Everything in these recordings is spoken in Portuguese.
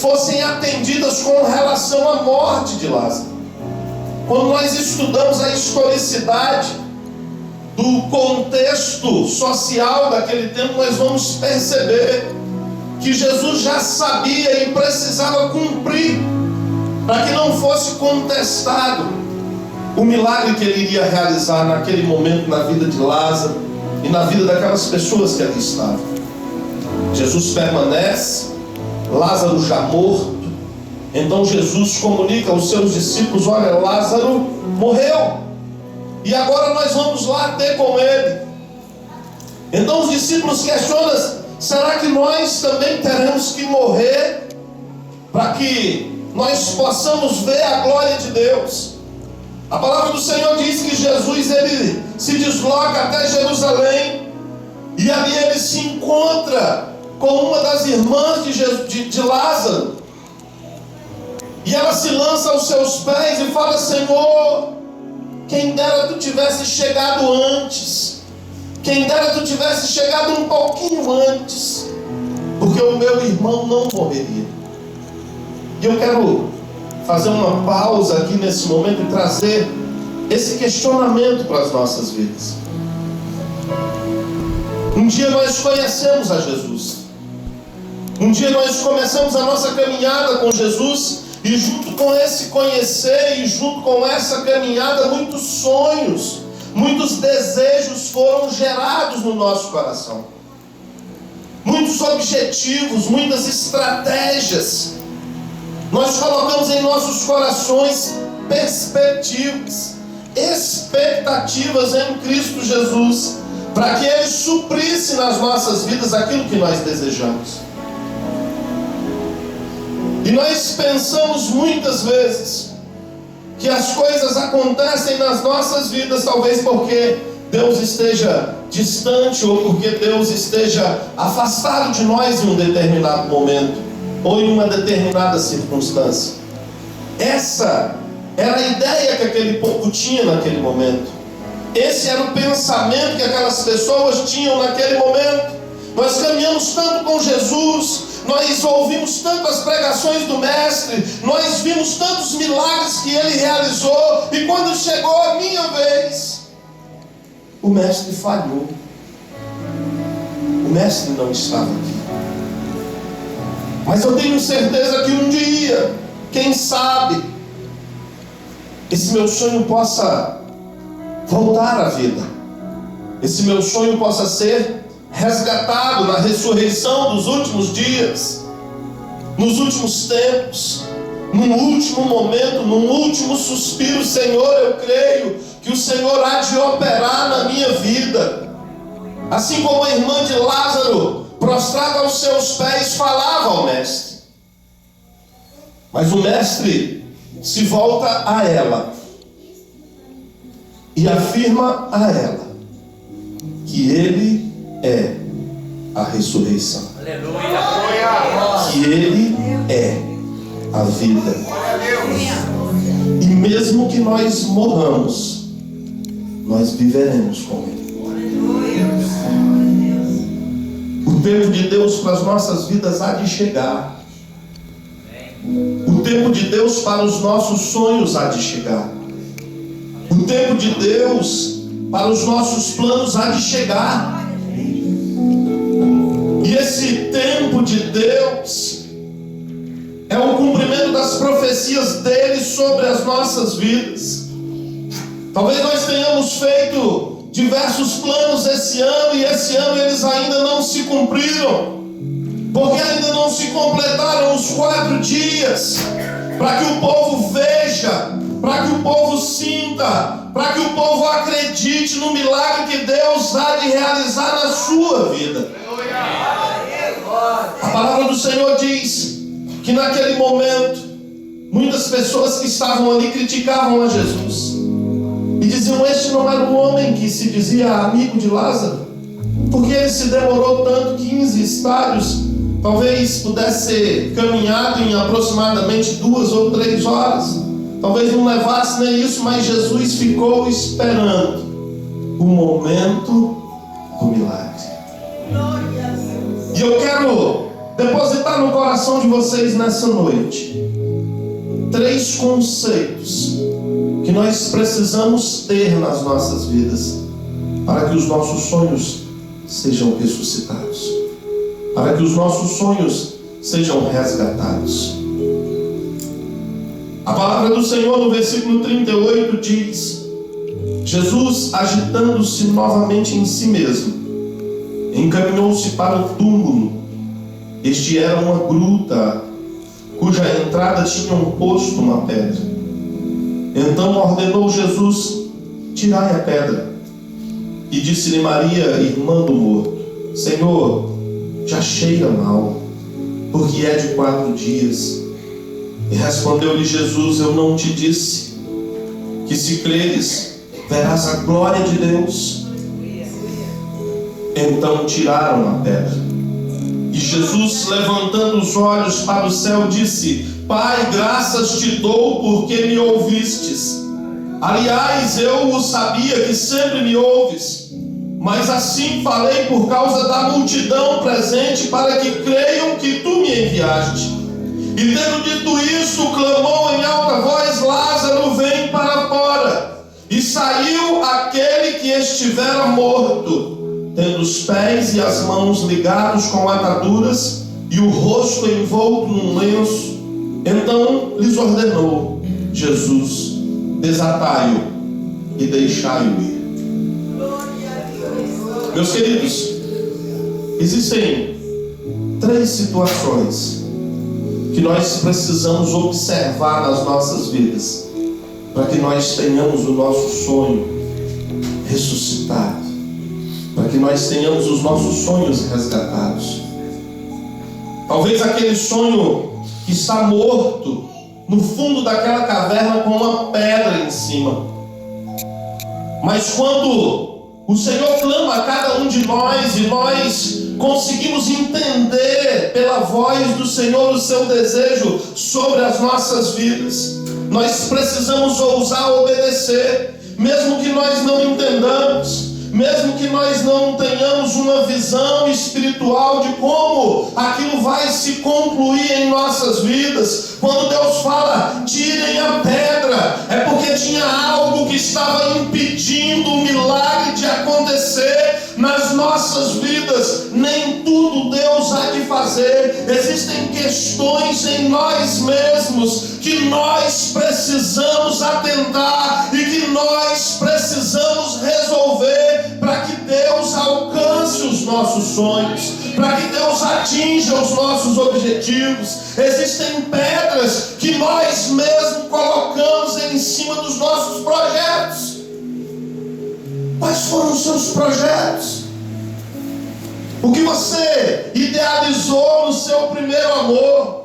fossem atendidas com relação à morte de Lázaro. Quando nós estudamos a historicidade do contexto social daquele tempo, nós vamos perceber que Jesus já sabia e precisava cumprir, para que não fosse contestado o milagre que ele iria realizar naquele momento na vida de Lázaro e na vida daquelas pessoas que ali estavam. Jesus permanece, Lázaro já morto. Então Jesus comunica aos seus discípulos: olha, Lázaro morreu, e agora nós vamos lá ter com ele. Então os discípulos questionam: será que nós também teremos que morrer para que nós possamos ver a glória de Deus? A palavra do Senhor diz que Jesus ele se desloca até Jerusalém, e ali ele se encontra com uma das irmãs de Lázaro, e ela se lança aos seus pés e fala: Senhor, quem dera tu tivesse chegado antes, quem dera tu tivesse chegado um pouquinho antes, porque o meu irmão não morreria. E eu quero fazer uma pausa aqui nesse momento e trazer esse questionamento para as nossas vidas. Um dia nós conhecemos a Jesus, um dia nós começamos a nossa caminhada com Jesus, e junto com esse conhecer e junto com essa caminhada, muitos sonhos, muitos desejos foram gerados no nosso coração, muitos objetivos, muitas estratégias. Nós colocamos em nossos corações perspectivas, expectativas em Cristo Jesus, para que Ele suprisse nas nossas vidas aquilo que nós desejamos. E nós pensamos muitas vezes que as coisas acontecem nas nossas vidas, talvez porque Deus esteja distante, ou porque Deus esteja afastado de nós em um determinado momento, ou em uma determinada circunstância. Essa era a ideia que aquele povo tinha naquele momento. Esse era o pensamento que aquelas pessoas tinham naquele momento. Nós caminhamos tanto com Jesus, nós ouvimos tantas pregações do Mestre, nós vimos tantos milagres que Ele realizou, e quando chegou a minha vez, o Mestre falhou. O Mestre não estava aqui. Mas eu tenho certeza que um dia, quem sabe, esse meu sonho possa voltar à vida, esse meu sonho possa ser resgatado na ressurreição dos últimos dias, nos últimos tempos, num último momento, num último suspiro. Senhor, eu creio que o Senhor há de operar na minha vida. Assim como a irmã de Lázaro, prostrada aos seus pés, falava ao Mestre. Mas o Mestre se volta a ela e afirma a ela que Ele é a ressurreição. Aleluia. Que Ele é a vida. E mesmo que nós morramos, nós viveremos com Ele. O tempo de Deus para as nossas vidas há de chegar. O tempo de Deus para os nossos sonhos há de chegar. O tempo de Deus para os nossos planos há de chegar. E esse tempo de Deus é o cumprimento das profecias dele sobre as nossas vidas. Talvez nós tenhamos feito diversos planos esse ano, e esse ano eles ainda não se cumpriram, porque ainda não se completaram os 4 dias, para que o povo veja, para que o povo sinta, para que o povo acredite no milagre que Deus há de realizar na sua vida. A palavra do Senhor diz que naquele momento muitas pessoas que estavam ali criticavam a Jesus e diziam: este não era um homem que se dizia amigo de Lázaro? Porque ele se demorou tanto, 15 estádios, talvez pudesse ser caminhado em aproximadamente 2 ou 3 horas, talvez não levasse nem isso, mas Jesus ficou esperando o momento do milagre. E eu quero depositar no coração de vocês nessa noite 3 conceitos que nós precisamos ter nas nossas vidas para que os nossos sonhos sejam ressuscitados, para que os nossos sonhos sejam resgatados. A palavra do Senhor no versículo 38 diz: Jesus, agitando-se novamente em si mesmo, encaminhou-se para o túmulo. Este era uma gruta, cuja entrada tinham posto uma pedra. Então ordenou Jesus: tirai a pedra. E disse-lhe Maria, irmã do morto: Senhor, já cheira mal, porque é de 4 dias. E respondeu-lhe Jesus: eu não te disse que, se creres, verás a glória de Deus? Então tiraram a pedra. E Jesus, levantando os olhos para o céu, disse: Pai, graças te dou porque me ouvistes. Aliás, eu o sabia que sempre me ouves, mas assim falei por causa da multidão presente, para que creiam que tu me enviaste. E tendo dito isso, clamou em alta voz: Lázaro, vem para fora. E saiu aquele que estivera morto, tendo os pés e as mãos ligados com ataduras e o rosto envolto num lenço. Então lhes ordenou Jesus: desatai-o e deixai-o ir. Meus queridos, existem 3 situações que nós precisamos observar nas nossas vidas para que nós tenhamos o nosso sonho ressuscitado, para que nós tenhamos os nossos sonhos resgatados. Talvez aquele sonho que está morto no fundo daquela caverna com uma pedra em cima, mas quando o Senhor clama a cada um de nós e nós conseguimos entender pela voz do Senhor o seu desejo sobre as nossas vidas, nós precisamos ousar obedecer, mesmo que nós não entendamos, mesmo que nós não tenhamos uma visão espiritual de como aquilo vai se concluir em nossas vidas. Quando Deus fala: tirem a pedra, é porque tinha algo que estava impedindo o milagre de acontecer nas nossas vidas. Nem tudo Deus há de fazer. Existem questões em nós mesmos que nós precisamos atentar e que nós precisamos resolver para que Deus alcance os nossos sonhos, para que Deus atinja os nossos objetivos. Existem pedras que nós mesmos colocamos em cima dos nossos projetos. Quais foram os seus projetos? O que você idealizou no seu primeiro amor?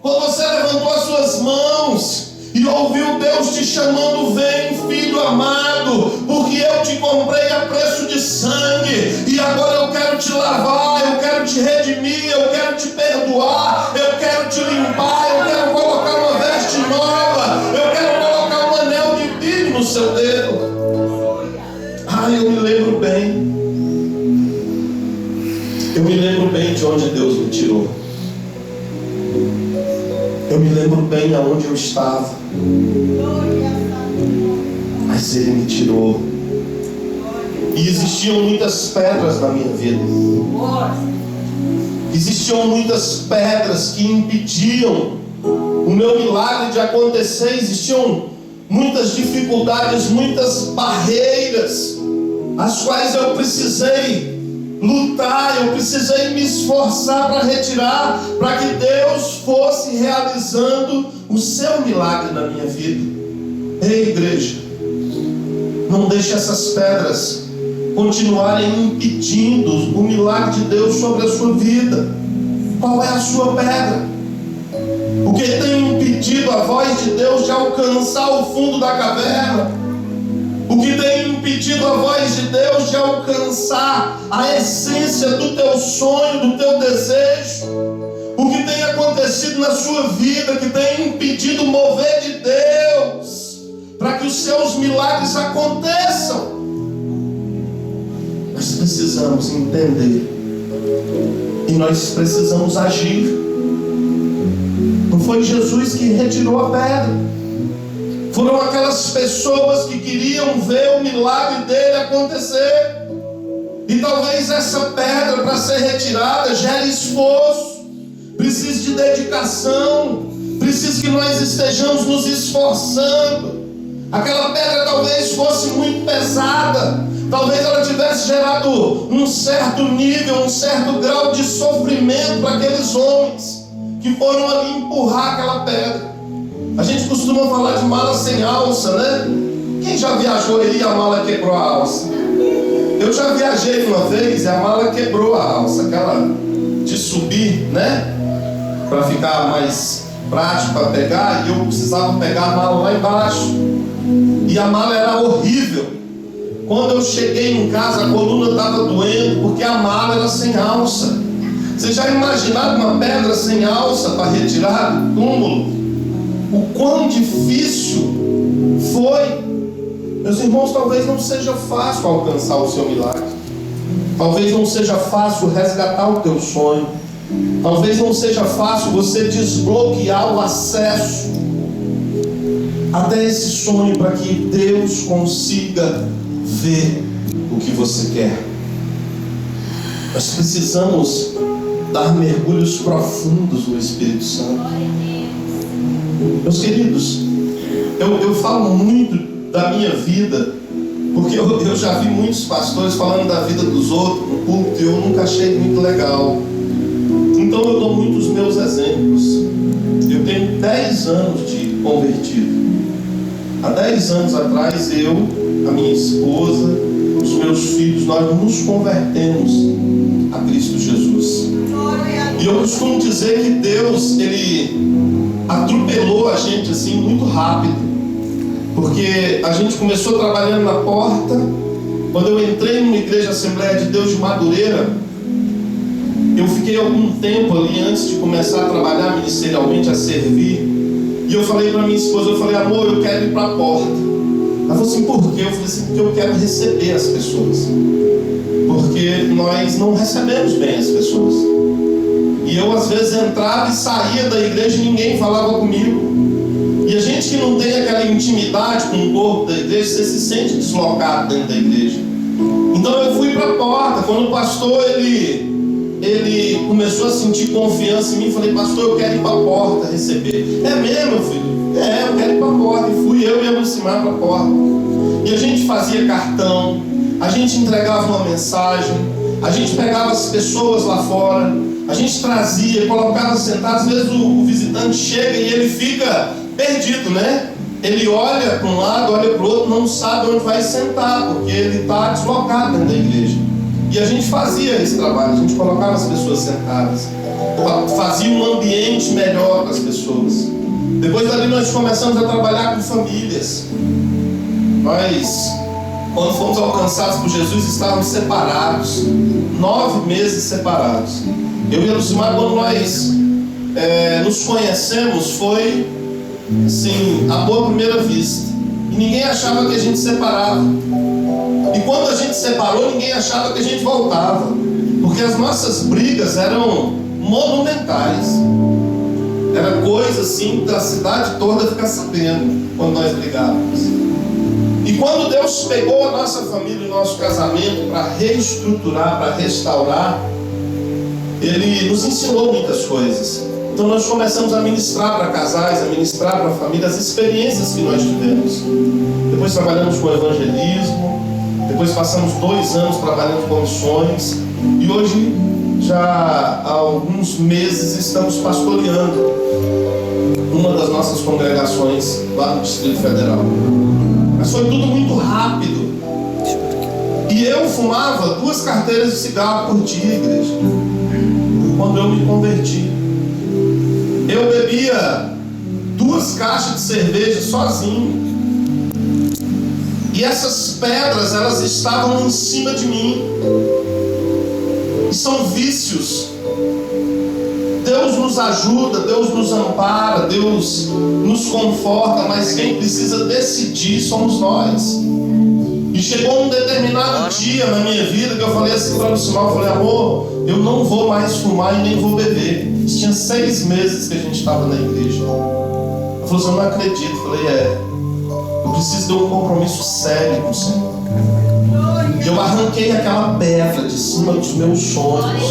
Quando você levantou as suas mãos e ouviu Deus te chamando: vem, filho amado, porque eu te comprei a preço de sangue, e agora eu quero te lavar, eu quero te redimir, eu quero te perdoar, eu quero te limpar, eu quero colocar uma veste nova, eu quero colocar um anel de brilho no seu dedo. Eu me lembro bem. Eu me lembro bem de onde Deus me tirou. Eu me lembro bem aonde eu estava, mas Ele me tirou. E existiam muitas pedras na minha vida. Existiam muitas pedras que impediam o meu milagre de acontecer. Existiam muitas dificuldades, muitas barreiras, as quais eu precisei lutar, eu precisei me esforçar para retirar, para que Deus fosse realizando o seu milagre na minha vida. Ei, igreja, não deixe essas pedras continuarem impedindo o milagre de Deus sobre a sua vida. Qual é a sua pedra? O que tem impedido a voz de Deus de alcançar o fundo da caverna? O que tem impedido a voz de Deus de alcançar a essência do teu sonho, do teu desejo? O que tem acontecido na sua vida que tem impedido o mover de Deus para que os seus milagres aconteçam? Nós precisamos entender e E nós precisamos agir. Não foi Jesus que retirou a pedra. Foram aquelas pessoas que queriam ver o milagre dele acontecer. E talvez essa pedra, para ser retirada, gere esforço, precisa de dedicação, precisa que nós estejamos nos esforçando. Aquela pedra talvez fosse muito pesada, talvez ela tivesse gerado um certo nível, um certo grau de sofrimento para aqueles homens que foram ali empurrar aquela pedra. A gente costuma falar de mala sem alça, né? Quem já viajou aí e a mala quebrou a alça? Eu já viajei uma vez e a mala quebrou a alça, aquela de subir, né? Para ficar mais prático para pegar, e eu precisava pegar a mala lá embaixo. E a mala era horrível. Quando eu cheguei em casa, a coluna estava doendo, porque a mala era sem alça. Você já imaginaram uma pedra sem alça para retirar do túmulo? O quão difícil foi. Meus irmãos, talvez não seja fácil alcançar o seu milagre. Talvez não seja fácil resgatar o teu sonho. Talvez não seja fácil você desbloquear o acesso até esse sonho, para que Deus consiga ver o que você quer. Nós precisamos dar mergulhos profundos no Espírito Santo. Meus queridos, eu falo muito da minha vida, porque eu já vi muitos pastores falando da vida dos outros no púlpito, e eu nunca achei muito legal. Então eu dou muitos meus exemplos. Eu tenho 10 anos de convertido. Há 10 anos atrás, eu, a minha esposa, os meus filhos, nós nos convertemos a Cristo Jesus. E eu costumo dizer que Deus, Ele atropelou a gente assim muito rápido. Porque a gente começou trabalhando na porta. Quando eu entrei numa igreja Assembleia de Deus de Madureira, eu fiquei algum tempo ali antes de começar a trabalhar ministerialmente, a servir. E eu falei para minha esposa, eu falei: amor, eu quero ir para a porta. Ela falou assim: por quê? Eu falei assim: porque eu quero receber as pessoas. Porque nós não recebemos bem as pessoas. E eu às vezes entrava e saía da igreja e ninguém falava comigo. E a gente que não tem aquela intimidade com o corpo da igreja, você se sente deslocado dentro da igreja. Então eu fui para a porta. Quando o pastor ele começou a sentir confiança em mim, falei: pastor, eu quero ir para a porta receber. É mesmo, meu filho? É, eu quero ir para a porta. E fui eu e a Lucimar para a porta. E a gente fazia cartão, a gente entregava uma mensagem, a gente pegava as pessoas lá fora, a gente trazia, colocava sentado. Às vezes o visitante chega e ele fica perdido, né? Ele olha para um lado, olha para o outro, não sabe onde vai sentar, porque ele está deslocado dentro da igreja. E a gente fazia esse trabalho, a gente colocava as pessoas sentadas, fazia um ambiente melhor para as pessoas. Depois dali nós começamos a trabalhar com famílias. Nós, quando fomos alcançados por Jesus, estávamos separados, 9 meses separados. Eu e a Lucimar, quando nós nos conhecemos, foi assim, amor à primeira vista. E ninguém achava que a gente separava. E quando a gente separou, ninguém achava que a gente voltava. Porque as nossas brigas eram monumentais. Era coisa assim da cidade toda ficar sabendo quando nós brigávamos. E quando Deus pegou a nossa família e o nosso casamento para reestruturar, para restaurar, Ele nos ensinou muitas coisas. Então nós começamos a ministrar para casais, a ministrar para famílias, as experiências que nós tivemos. Depois trabalhamos com evangelismo, depois passamos 2 anos trabalhando com missões, e hoje, já há alguns meses, estamos pastoreando uma das nossas congregações lá no Distrito Federal. Mas foi tudo muito rápido. E eu fumava 2 carteiras de cigarro por dia, igreja, quando eu me converti. Eu bebia 2 caixas de cerveja sozinho. E essas pedras, elas estavam em cima de mim. E são vícios. Deus nos ajuda, Deus nos ampara, Deus nos conforta, mas quem precisa decidir somos nós. E chegou um determinado dia na minha vida que eu falei assim para o Simão, eu falei, amor, eu não vou mais fumar e nem vou beber. Isso tinha 6 meses que a gente estava na igreja. Eu falei assim, eu não acredito. Eu falei, eu preciso ter um compromisso sério com o Senhor. E eu arranquei aquela pedra de cima dos meus sonhos.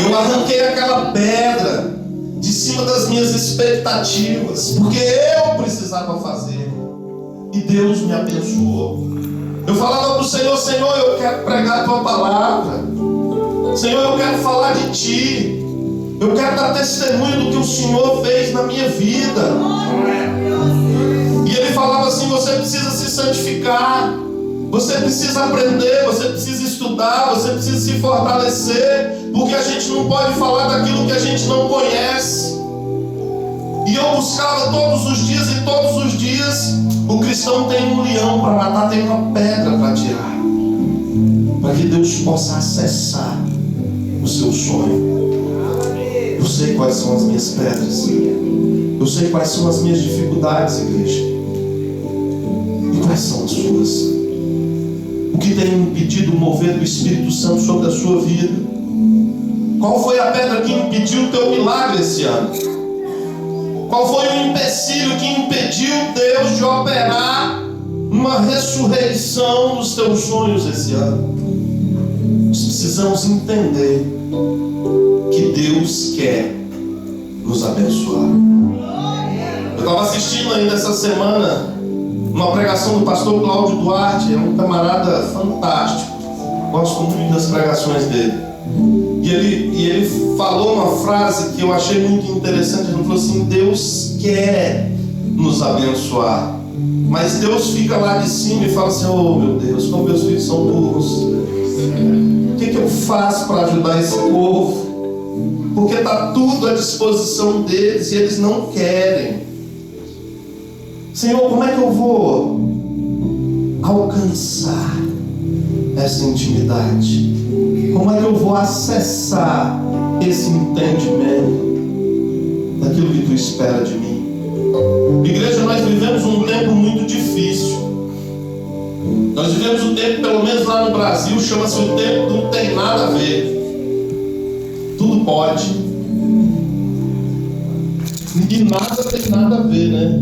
Eu arranquei aquela pedra de cima das minhas expectativas, porque eu precisava fazer. E Deus me abençoou. Eu falava para o Senhor, Senhor, eu quero pregar a tua palavra. Senhor, eu quero falar de ti. Eu quero dar testemunho do que o Senhor fez na minha vida. E ele falava assim, você precisa se santificar. Você precisa aprender, você precisa estudar, você precisa se fortalecer, porque a gente não pode falar daquilo que a gente não conhece. E eu buscava todos os dias, e todos os dias o cristão tem um leão para matar, tem uma pedra para tirar, para que Deus possa acessar o seu sonho. Eu sei quais são as minhas pedras, eu sei quais são as minhas dificuldades, igreja, e quais são as suas. O que tem impedido o mover do Espírito Santo sobre a sua vida? Qual foi a pedra que impediu o teu milagre esse ano? Qual foi o empecilho que impediu Deus de operar uma ressurreição dos teus sonhos esse ano? Nós precisamos entender que Deus quer nos abençoar. Eu estava assistindo ainda essa semana uma pregação do pastor Cláudio Duarte. É um camarada fantástico, gosto muito das pregações dele. E ele falou uma frase que eu achei muito interessante. Ele falou assim, Deus quer nos abençoar, mas Deus fica lá de cima e fala assim, oh meu Deus, como meus filhos são burros, o que eu faço para ajudar esse povo? Porque está tudo à disposição deles e eles não querem. Senhor, como é que eu vou alcançar essa intimidade? Como é que eu vou acessar esse entendimento daquilo que tu espera de mim? Igreja, nós vivemos um tempo muito difícil. Nós vivemos um tempo, pelo menos lá no Brasil, chama-se o tempo do não tem nada a ver. Tudo pode. E nada tem nada a ver, né?